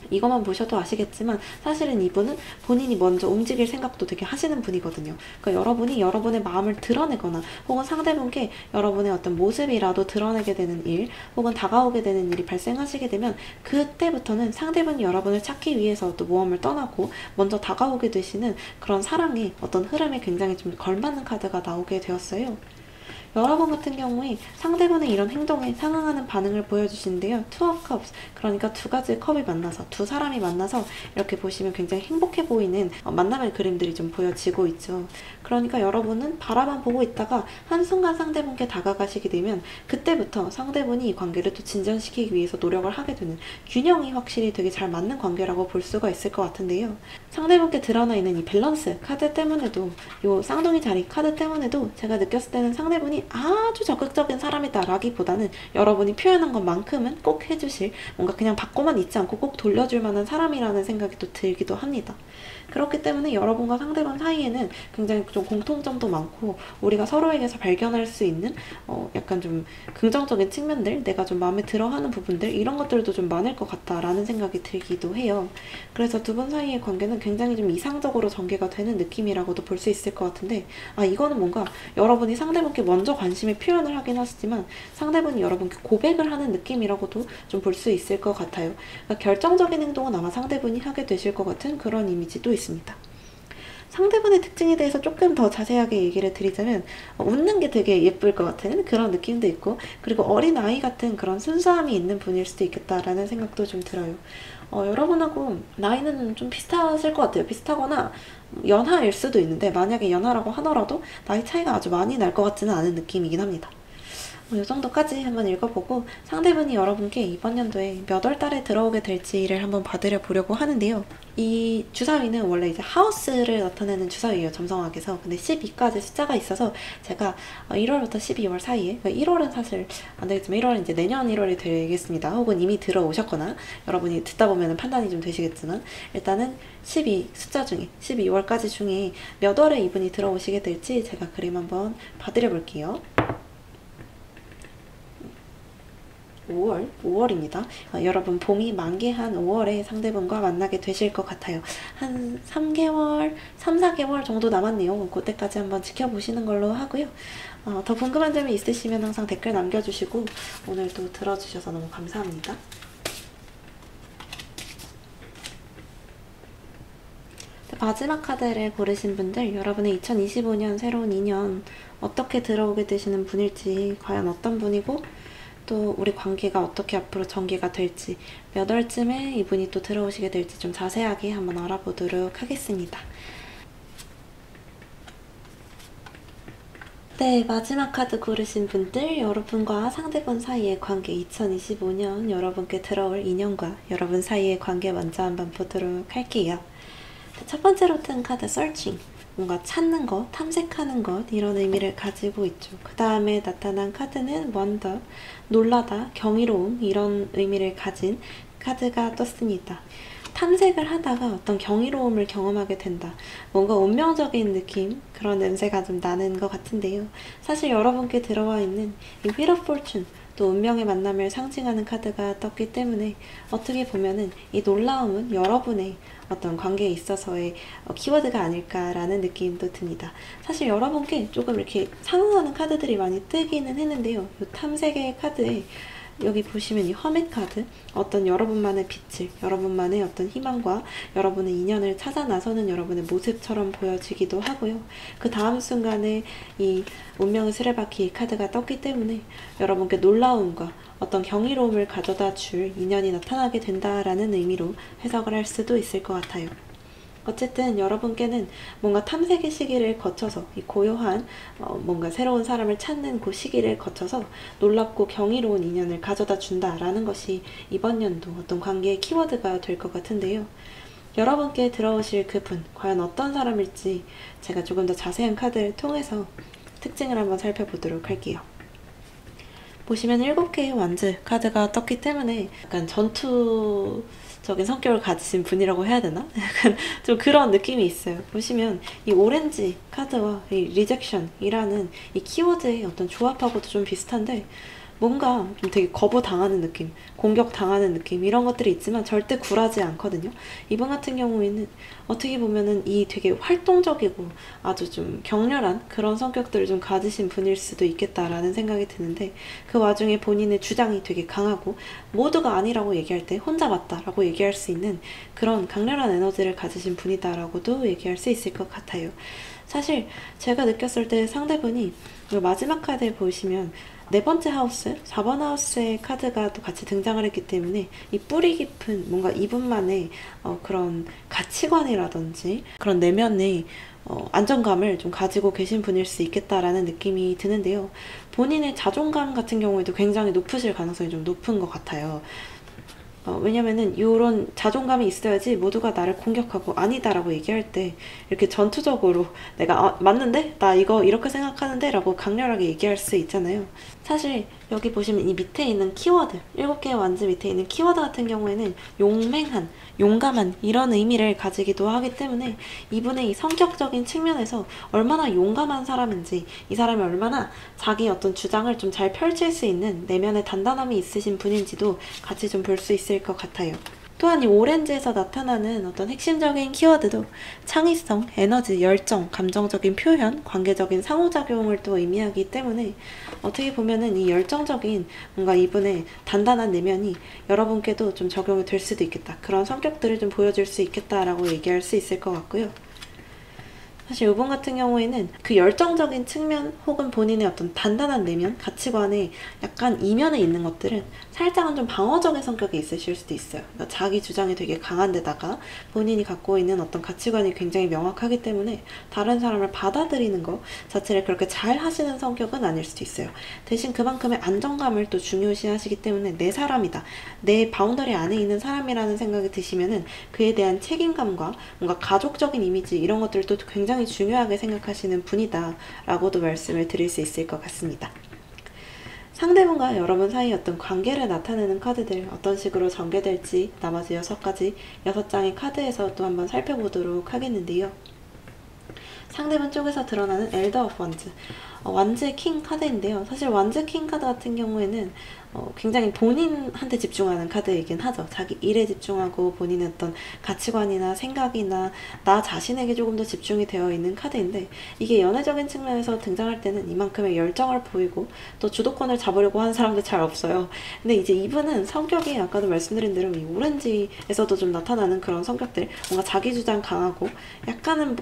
이것만 보셔도 아시겠지만 사실은 이분은 본인이 먼저 움직일 생각도 되게 하시는 분이거든요. 그러니까 여러분이 여러분의 마음을 드러내거나, 혹은 상대분께 여러분의 어떤 모습이라도 드러내게 되는 일, 혹은 다가오게 되는 일이 발생하시게 되면, 그때부터는 상대분이 여러분을 찾기 위해서 또 모험을 떠나고 먼저 다가오게 되시는 그런 사랑의 어떤 흐름에 굉장히 좀 걸맞는 카드가 나오게 되었어요. 여러분 같은 경우에 상대방의 이런 행동에 상응하는 반응을 보여주시는데요. 투 오브 컵스, 그러니까 두 가지의 컵이 만나서, 두 사람이 만나서 이렇게 보시면 굉장히 행복해 보이는 만남의 그림들이 좀 보여지고 있죠. 그러니까 여러분은 바라만 보고 있다가 한순간 상대분께 다가가시게 되면 그때부터 상대분이 이 관계를 또 진전시키기 위해서 노력을 하게 되는, 균형이 확실히 되게 잘 맞는 관계라고 볼 수가 있을 것 같은데요. 상대분께 드러나 있는 이 밸런스 카드 때문에도, 요 쌍둥이 자리 카드 때문에도 제가 느꼈을 때는 상대분이 아주 적극적인 사람이다 라기보다는 여러분이 표현한 것만큼은 꼭 해주실, 뭔가 그냥 받고만 있지 않고 꼭 돌려줄 만한 사람이라는 생각이 또 들기도 합니다. 그렇기 때문에 여러분과 상대방 사이에는 굉장히 좀 공통점도 많고, 우리가 서로에게서 발견할 수 있는 약간 좀 긍정적인 측면들, 내가 좀 마음에 들어하는 부분들, 이런 것들도 좀 많을 것 같다라는 생각이 들기도 해요. 그래서 두 분 사이의 관계는 굉장히 좀 이상적으로 전개가 되는 느낌이라고도 볼 수 있을 것 같은데, 이거는 뭔가 여러분이 상대분께 먼저 관심의 표현을 하긴 하시지만 상대분이 여러분께 고백을 하는 느낌이라고도 좀 볼 수 있을 것 같아요. 그러니까 결정적인 행동은 아마 상대분이 하게 되실 것 같은 그런 이미지도 있습니다. 상대분의 특징에 대해서 조금 더 자세하게 얘기를 드리자면 웃는 게 되게 예쁠 것 같은 그런 느낌도 있고, 그리고 어린아이 같은 그런 순수함이 있는 분일 수도 있겠다라는 생각도 좀 들어요. 여러분하고 나이는 좀 비슷하실 것 같아요. 비슷하거나 연하일 수도 있는데, 만약에 연하라고 하더라도 나이 차이가 아주 많이 날 것 같지는 않은 느낌이긴 합니다. 이 정도까지 한번 읽어보고 상대분이 여러분께 이번 연도에 몇 월 달에 들어오게 될지를 한번 봐드려 보려고 하는데요. 이 주사위는 원래 이제 하우스를 나타내는 주사위예요, 점성학에서. 근데 12까지 숫자가 있어서 제가 1월부터 12월 사이에, 1월은 사실 안 되겠지만 1월은 이제 내년 1월이 되겠습니다. 혹은 이미 들어오셨거나 여러분이 듣다 보면 판단이 좀 되시겠지만, 일단은 12 숫자 중에 12월까지 중에 몇 월에 이분이 들어오시게 될지 제가 그림 한번 봐드려 볼게요. 5월입니다. 여러분 봄이 만개한 5월에 상대분과 만나게 되실 것 같아요. 한 3개월, 3, 4개월 정도 남았네요. 그때까지 한번 지켜보시는 걸로 하고요. 더 궁금한 점이 있으시면 항상 댓글 남겨주시고 오늘도 들어주셔서 너무 감사합니다. 마지막 카드를 고르신 분들, 여러분의 2025년 새로운 2년 어떻게 들어오게 되시는 분일지, 과연 어떤 분이고 또 우리 관계가 어떻게 앞으로 전개가 될지, 몇 월쯤에 이분이 또 들어오시게 될지 좀 자세하게 한번 알아보도록 하겠습니다. 네, 마지막 카드 고르신 분들, 여러분과 상대분 사이의 관계, 2025년 여러분께 들어올 인연과 여러분 사이의 관계 먼저 한번 보도록 할게요. 첫 번째로 튼 카드 Searching, 뭔가 찾는 것, 탐색하는 것, 이런 의미를 가지고 있죠. 그 다음에 나타난 카드는 Wonder, 놀라다, 경이로움, 이런 의미를 가진 카드가 떴습니다. 탐색을 하다가 어떤 경이로움을 경험하게 된다, 뭔가 운명적인 느낌, 그런 냄새가 좀 나는 것 같은데요. 사실 여러분께 들어와 있는 이 Wheel of Fortune, 또 운명의 만남을 상징하는 카드가 떴기 때문에 어떻게 보면은 이 놀라움은 여러분의 어떤 관계에 있어서의 키워드가 아닐까라는 느낌도 듭니다. 사실 여러분께 조금 이렇게 상응하는 카드들이 많이 뜨기는 했는데요. 이 탐색의 카드에 여기 보시면 이 허밋 카드, 어떤 여러분만의 빛을, 여러분만의 어떤 희망과 여러분의 인연을 찾아 나서는 여러분의 모습처럼 보여지기도 하고요. 그 다음 순간에 이 운명의 수레바퀴 카드가 떴기 때문에 여러분께 놀라움과 어떤 경이로움을 가져다 줄 인연이 나타나게 된다라는 의미로 해석을 할 수도 있을 것 같아요. 어쨌든 여러분께는 뭔가 탐색의 시기를 거쳐서, 이 고요한 뭔가 새로운 사람을 찾는 그 시기를 거쳐서 놀랍고 경이로운 인연을 가져다 준다라는 것이 이번 연도 어떤 관계의 키워드가 될 것 같은데요. 여러분께 들어오실 그분, 과연 어떤 사람일지 제가 조금 더 자세한 카드를 통해서 특징을 한번 살펴보도록 할게요. 보시면 7개의 완즈 카드가 떴기 때문에 약간 전투적인 성격을 가지신 분이라고 해야 되나? 약간 좀 그런 느낌이 있어요. 보시면 이 오렌지 카드와 이 리젝션이라는 이 키워드의 어떤 조합하고도 좀 비슷한데, 뭔가 좀 되게 거부당하는 느낌, 공격당하는 느낌, 이런 것들이 있지만 절대 굴하지 않거든요. 이분 같은 경우에는 어떻게 보면은 이 되게 활동적이고 아주 좀 격렬한 그런 성격들을 좀 가지신 분일 수도 있겠다라는 생각이 드는데, 그 와중에 본인의 주장이 되게 강하고 모두가 아니라고 얘기할 때 혼자 맞다라고 얘기할 수 있는 그런 강렬한 에너지를 가지신 분이다라고도 얘기할 수 있을 것 같아요. 사실 제가 느꼈을 때 상대분이 마지막 카드에 보시면 네 번째 하우스, 4번 하우스의 카드가 또 같이 등장을 했기 때문에 이 뿌리 깊은 뭔가 이분만의 그런 가치관이라든지 그런 내면의 안정감을 좀 가지고 계신 분일 수 있겠다라는 느낌이 드는데요. 본인의 자존감 같은 경우에도 굉장히 높으실 가능성이 좀 높은 것 같아요. 왜냐면은 이런 자존감이 있어야지 모두가 나를 공격하고 아니다라고 얘기할 때 이렇게 전투적으로 내가 맞는데? 나 이거 이렇게 생각하는데? 라고 강렬하게 얘기할 수 있잖아요. 사실 여기 보시면 이 밑에 있는 키워드, 7개의 완즈 밑에 있는 키워드 같은 경우에는 용맹한, 용감한 이런 의미를 가지기도 하기 때문에 이분의 이 성격적인 측면에서 얼마나 용감한 사람인지, 이 사람이 얼마나 자기 어떤 주장을 좀 잘 펼칠 수 있는 내면의 단단함이 있으신 분인지도 같이 좀 볼 수 있을 것 같아요. 또한 이 오렌지에서 나타나는 어떤 핵심적인 키워드도 창의성, 에너지, 열정, 감정적인 표현, 관계적인 상호작용을 또 의미하기 때문에 어떻게 보면은 이 열정적인 뭔가 이분의 단단한 내면이 여러분께도 좀 적용이 될 수도 있겠다, 그런 성격들을 좀 보여줄 수 있겠다라고 얘기할 수 있을 것 같고요. 사실 이분 같은 경우에는 그 열정적인 측면 혹은 본인의 어떤 단단한 내면, 가치관에 약간 이면에 있는 것들은 살짝은 좀 방어적인 성격이 있으실 수도 있어요. 그러니까 자기 주장이 되게 강한 데다가 본인이 갖고 있는 어떤 가치관이 굉장히 명확하기 때문에 다른 사람을 받아들이는 것 자체를 그렇게 잘 하시는 성격은 아닐 수도 있어요. 대신 그만큼의 안정감을 또 중요시 하시기 때문에 내 사람이다, 내 바운더리 안에 있는 사람이라는 생각이 드시면은 그에 대한 책임감과 뭔가 가족적인 이미지 이런 것들도 굉장히 중요하게 생각하시는 분이다 라고도 말씀을 드릴 수 있을 것 같습니다. 상대분과 여러분 사이 어떤 관계를 나타내는 카드들 어떤 식으로 전개될지 나머지 6장의 카드에서 또 한번 살펴보도록 하겠는데요. 상대분 쪽에서 드러나는 엘더 오브 원즈, 완즈의 킹 카드인데요. 사실 완즈 킹 카드 같은 경우에는 굉장히 본인한테 집중하는 카드이긴 하죠. 자기 일에 집중하고 본인의 어떤 가치관이나 생각이나 나 자신에게 조금 더 집중이 되어 있는 카드인데, 이게 연애적인 측면에서 등장할 때는 이만큼의 열정을 보이고 또 주도권을 잡으려고 하는 사람도 잘 없어요. 근데 이제 이분은 성격이 아까도 말씀드린 대로 이 오렌지에서도 좀 나타나는 그런 성격들, 뭔가 자기 주장 강하고 약간은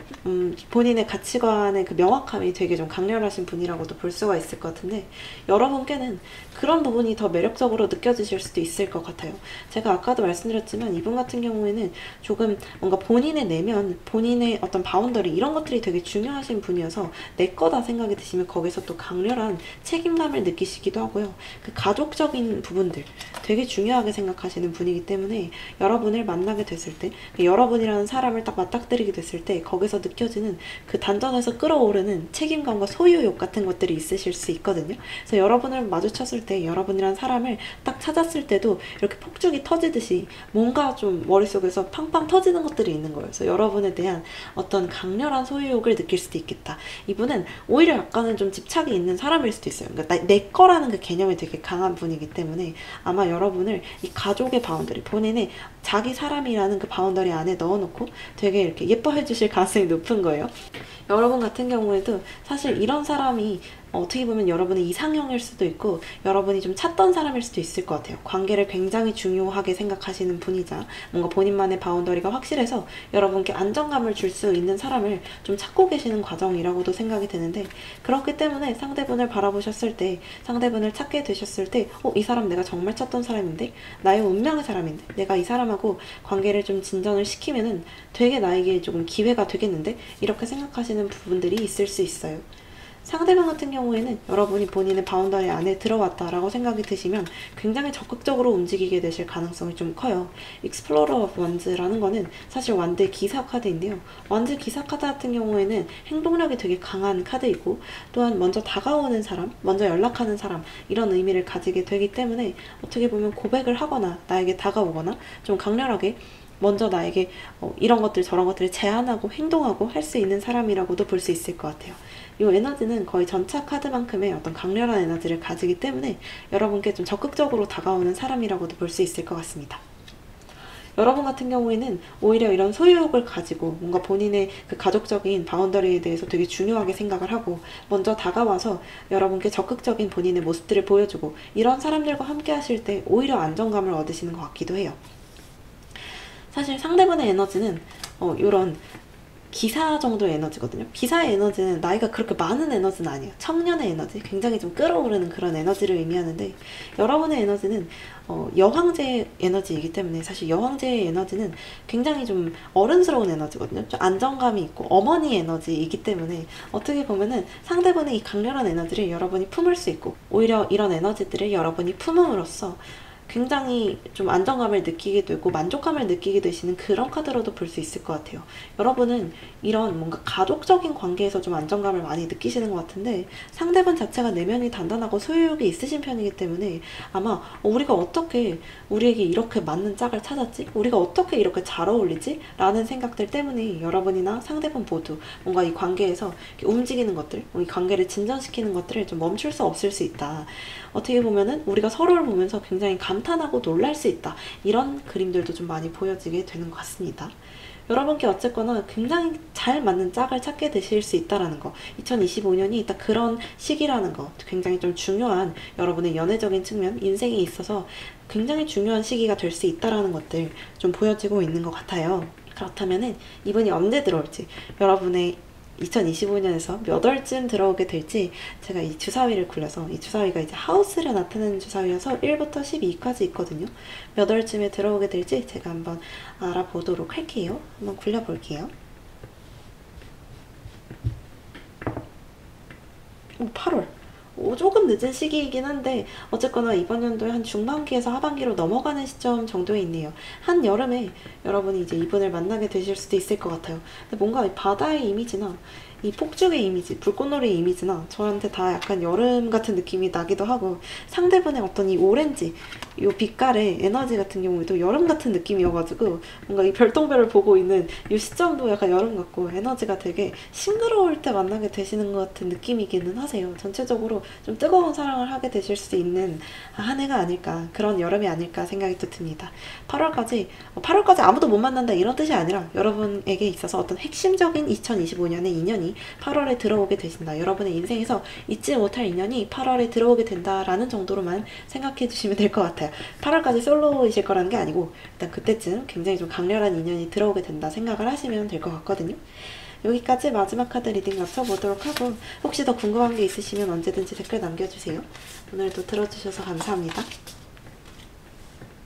본인의 가치관의 그 명확함이 되게 좀 강렬하신 분이라고도 볼 수가 있을 것 같은데, 여러분께는 그런 부분이 더 매력적으로 느껴지실 수도 있을 것 같아요. 제가 아까도 말씀드렸지만 이분 같은 경우에는 조금 뭔가 본인의 내면, 본인의 어떤 바운더리 이런 것들이 되게 중요하신 분이어서 내 거다 생각이 드시면 거기서 또 강렬한 책임감을 느끼시기도 하고요. 그 가족적인 부분들 되게 중요하게 생각하시는 분이기 때문에 여러분을 만나게 됐을 때, 여러분이라는 사람을 딱 맞닥뜨리게 됐을 때 거기서 느껴지는 그 단전에서 끌어오르는 책임감과 소유욕 같은 것들이 있으실 수 있거든요. 그래서 여러분을 마주쳤을 때, 여러분이란 사람을 딱 찾았을 때도 이렇게 폭죽이 터지듯이 뭔가 좀 머릿속에서 팡팡 터지는 것들이 있는 거예요. 그래서 여러분에 대한 어떤 강렬한 소유욕을 느낄 수도 있겠다. 이분은 오히려 약간은 좀 집착이 있는 사람일 수도 있어요. 그러니까 내 거라는 그 개념이 되게 강한 분이기 때문에 아마 여러분을 이 가족의 바운더리, 본인의 자기 사람이라는 그 바운더리 안에 넣어놓고 되게 이렇게 예뻐해 주실 가능성이 높은 거예요. 여러분 같은 경우에도 사실 이런 사람이 어떻게 보면 여러분의 이상형일 수도 있고 여러분이 좀 찾던 사람일 수도 있을 것 같아요. 관계를 굉장히 중요하게 생각하시는 분이자 뭔가 본인만의 바운더리가 확실해서 여러분께 안정감을 줄 수 있는 사람을 좀 찾고 계시는 과정이라고도 생각이 되는데, 그렇기 때문에 상대분을 바라보셨을 때, 상대분을 찾게 되셨을 때 이 사람 내가 정말 찾던 사람인데, 나의 운명의 사람인데, 내가 이 사람하고 관계를 좀 진전을 시키면은 되게 나에게 조금 기회가 되겠는데, 이렇게 생각하시는 부분들이 있을 수 있어요. 상대방 같은 경우에는 여러분이 본인의 바운더리 안에 들어왔다라고 생각이 드시면 굉장히 적극적으로 움직이게 되실 가능성이 좀 커요. 익스플로러 오브 원즈라는 거는 사실 완드의 기사 카드인데요. 완드 기사 카드 같은 경우에는 행동력이 되게 강한 카드이고, 또한 먼저 다가오는 사람, 먼저 연락하는 사람, 이런 의미를 가지게 되기 때문에 어떻게 보면 고백을 하거나 나에게 다가오거나 좀 강렬하게 먼저 나에게 이런 것들 저런 것들을 제안하고 행동하고 할 수 있는 사람이라고도 볼 수 있을 것 같아요. 이 에너지는 거의 전차 카드만큼의 어떤 강렬한 에너지를 가지기 때문에 여러분께 좀 적극적으로 다가오는 사람이라고도 볼 수 있을 것 같습니다. 여러분 같은 경우에는 오히려 이런 소유욕을 가지고 뭔가 본인의 그 가족적인 바운더리에 대해서 되게 중요하게 생각을 하고 먼저 다가와서 여러분께 적극적인 본인의 모습들을 보여주고, 이런 사람들과 함께 하실 때 오히려 안정감을 얻으시는 것 같기도 해요. 사실 상대방의 에너지는 이런 기사 정도의 에너지거든요. 기사의 에너지는 나이가 그렇게 많은 에너지는 아니에요. 청년의 에너지, 굉장히 좀 끌어오르는 그런 에너지를 의미하는데, 여러분의 에너지는 여황제의 에너지이기 때문에 사실 여황제의 에너지는 굉장히 좀 어른스러운 에너지거든요. 좀 안정감이 있고 어머니 에너지이기 때문에 어떻게 보면은 상대방의 이 강렬한 에너지를 여러분이 품을 수 있고, 오히려 이런 에너지들을 여러분이 품음으로써 굉장히 좀 안정감을 느끼게 되고 만족감을 느끼게 되시는 그런 카드로도 볼 수 있을 것 같아요. 여러분은 이런 뭔가 가족적인 관계에서 좀 안정감을 많이 느끼시는 것 같은데, 상대방 자체가 내면이 단단하고 소유욕이 있으신 편이기 때문에 아마 우리가 어떻게 우리에게 이렇게 맞는 짝을 찾았지? 우리가 어떻게 이렇게 잘 어울리지? 라는 생각들 때문에 여러분이나 상대방 모두 뭔가 이 관계에서 움직이는 것들, 이 관계를 진전시키는 것들을 좀 멈출 수 없을 수 있다. 어떻게 보면은 우리가 서로를 보면서 굉장히 감탄하고 놀랄 수 있다. 이런 그림들도 좀 많이 보여지게 되는 것 같습니다. 여러분께 어쨌거나 굉장히 잘 맞는 짝을 찾게 되실 수 있다라는 거, 2025년이 딱 그런 시기라는 거, 굉장히 좀 중요한 여러분의 연애적인 측면, 인생에 있어서 굉장히 중요한 시기가 될 수 있다라는 것들 좀 보여지고 있는 것 같아요. 그렇다면은 이분이 언제 들어올지, 여러분의 2025년에서 몇 월쯤 들어오게 될지 제가 이 주사위를 굴려서, 이 주사위가 이제 하우스를 나타내는 주사위여서 1부터 12까지 있거든요. 몇 월쯤에 들어오게 될지 제가 한번 알아보도록 할게요. 한번 굴려볼게요. 8월. 조금 늦은 시기이긴 한데 어쨌거나 이번 연도에 한 중반기에서 하반기로 넘어가는 시점 정도에 있네요. 한 여름에 여러분이 이제 이분을 만나게 되실 수도 있을 것 같아요. 근데 뭔가 이 바다의 이미지나 이 폭죽의 이미지, 불꽃놀이 이미지나 저한테 다 약간 여름 같은 느낌이 나기도 하고, 상대분의 어떤 이 오렌지, 이 빛깔의 에너지 같은 경우에도 여름 같은 느낌이어가지고 뭔가 이 별똥별을 보고 있는 이 시점도 약간 여름 같고, 에너지가 되게 싱그러울 때 만나게 되시는 것 같은 느낌이기는 하세요. 전체적으로 좀 뜨거운 사랑을 하게 되실 수 있는 한 해가 아닐까, 그런 여름이 아닐까 생각이 또 듭니다. 8월까지 아무도 못 만난다 이런 뜻이 아니라 여러분에게 있어서 어떤 핵심적인 2025년의 인연이 8월에 들어오게 되신다. 여러분의 인생에서 잊지 못할 인연이 8월에 들어오게 된다라는 정도로만 생각해 주시면 될 것 같아요. 8월까지 솔로이실 거라는 게 아니고 일단 그때쯤 굉장히 좀 강렬한 인연이 들어오게 된다 생각을 하시면 될 것 같거든요. 여기까지 마지막 카드 리딩 마쳐보도록 하고, 혹시 더 궁금한 게 있으시면 언제든지 댓글 남겨주세요. 오늘도 들어주셔서 감사합니다.